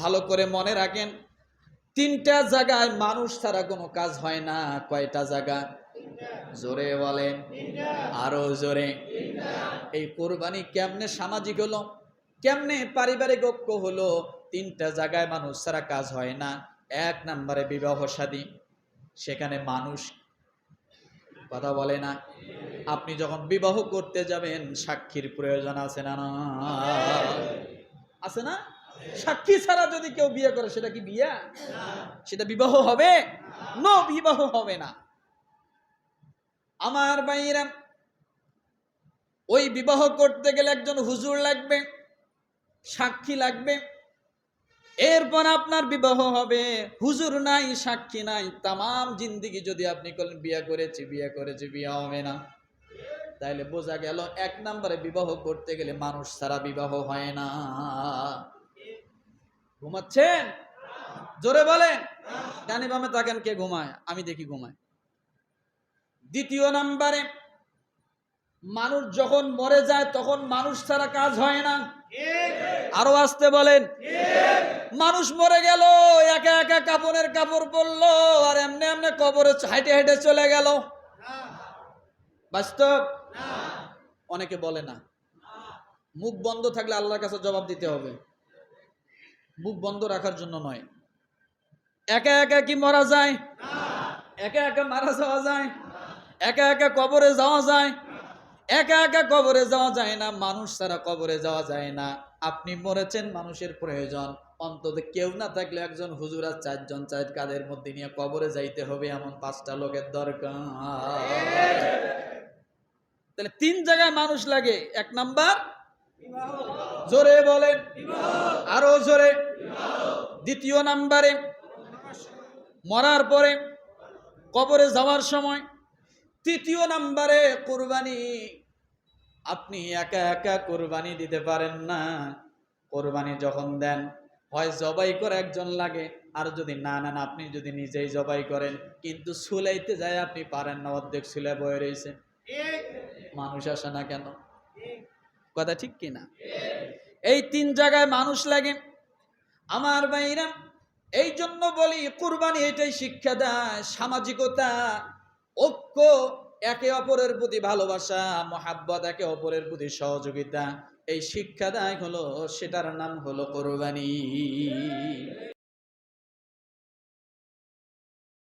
ভালো করে মনে রাখেন, তিনটা জায়গায় মানুষ ছাড়া কোনো কাজ হয় না। কয়টা জায়গা? জোরে বলেন, আরো জোরে। এই কোরবানি কেমনে সামাজিক হলো, কেমনে পারিবারিক ঐক্য হলো? তিনটা জায়গায় মানুষ ছাড়া কাজ হয় না। এক নম্বরে বিবাহ শাদী, সেখানে মানুষ কথা বলে না। আপনি যখন বিবাহ করতে যাবেন সাক্ষীর প্রয়োজন আছে না? আছে না? সাক্ষী ছাড়া যদি কেউ বিয়ে করে সেটা কি বিয়ে? সেটা বিবাহ হবে? নো, বিবাহ হবে না। আমার ভাইরা, ওই বিবাহ করতে গেলে একজন হুজুর লাগবে, সাক্ষী লাগবে, এরপর আপনার বিবাহ হবে। হুজুর নাই, সাক্ষী নাই, তামাম জিন্দেগি যদি আপনি বিয়ে করেছি বিয়ে হবে না। তাইলে বোঝা গেল এক নম্বরে বিবাহ করতে গেলে মানুষ ছাড়া বিবাহ হয় না। ঘুমাচ্ছেন? জোরে বলেন। ডানে বামে তাকান, কে ঘুমায়? আমি দেখি ঘুমায়। দ্বিতীয় নম্বরে, মানুষ যখন মরে যায় তখন মানুষ ছাড়া কাজ হয় না। আরো আসতে বলেন। মানুষ মরে গেল, একা একা কাপড়ের কাপড় পরলো আর এমনি এমনি কবরে হাইটে হাইটে চলে গেল। বাস্তব? অনেকে বলে না। মুখ বন্ধ থাকলে আল্লাহর কাছে জবাব দিতে হবে, মুখ বন্ধ রাখার জন্য নয়। একা একা কি মরা যায়? একা একা মারা যাওয়া যায়? একা একা কবরে যাওয়া যায়? একা একা কবরে যাওয়া যায় না। মানুষ ছাড়া কবরে যাওয়া যায় না। আপনি মরেছেন, মানুষের প্রয়োজন। অন্তত কেউ না থাকলে একজন হুজুর আর চারজন, চার কাদের মধ্যে নিয়ে কবরে যাইতে হবে, এমন 5টা লোকের দরকার। তাহলে 3 জায়গায় মানুষ লাগে। এক নাম্বার জোরে বলেন, আরো জোরে। দ্বিতীয় নাম্বারে মরার পরে, কবরে যাওয়ার সময়। তৃতীয় নাম্বারে কুরবানি। আপনি একা একা কোরবানি দিতে পারেন না। কোরবানি যখন দেন, হয় জবাই করে একজন লাগে, আর যদি না নেন আপনি যদি নিজেই জবাই করেন, কিন্তু সুলাইতে যায় আপনি পারেন না, অর্ধেক সুলে বয়ে রয়েছে। মানুষ আসে না কেন? কথা ঠিক কিনা? এই 3 জায়গায় মানুষ লাগে আমার ভাইরা। এই জন্য বলি কুরবানি এটাই শিক্ষা দেয়, সামাজিকতা, ঐক্য, একে অপরের প্রতি ভালোবাসা, মহাব্বত, একে অপরের প্রতি সহযোগিতা। এই শিক্ষা দেয় হলো, সেটার নাম হলো কুরবানি।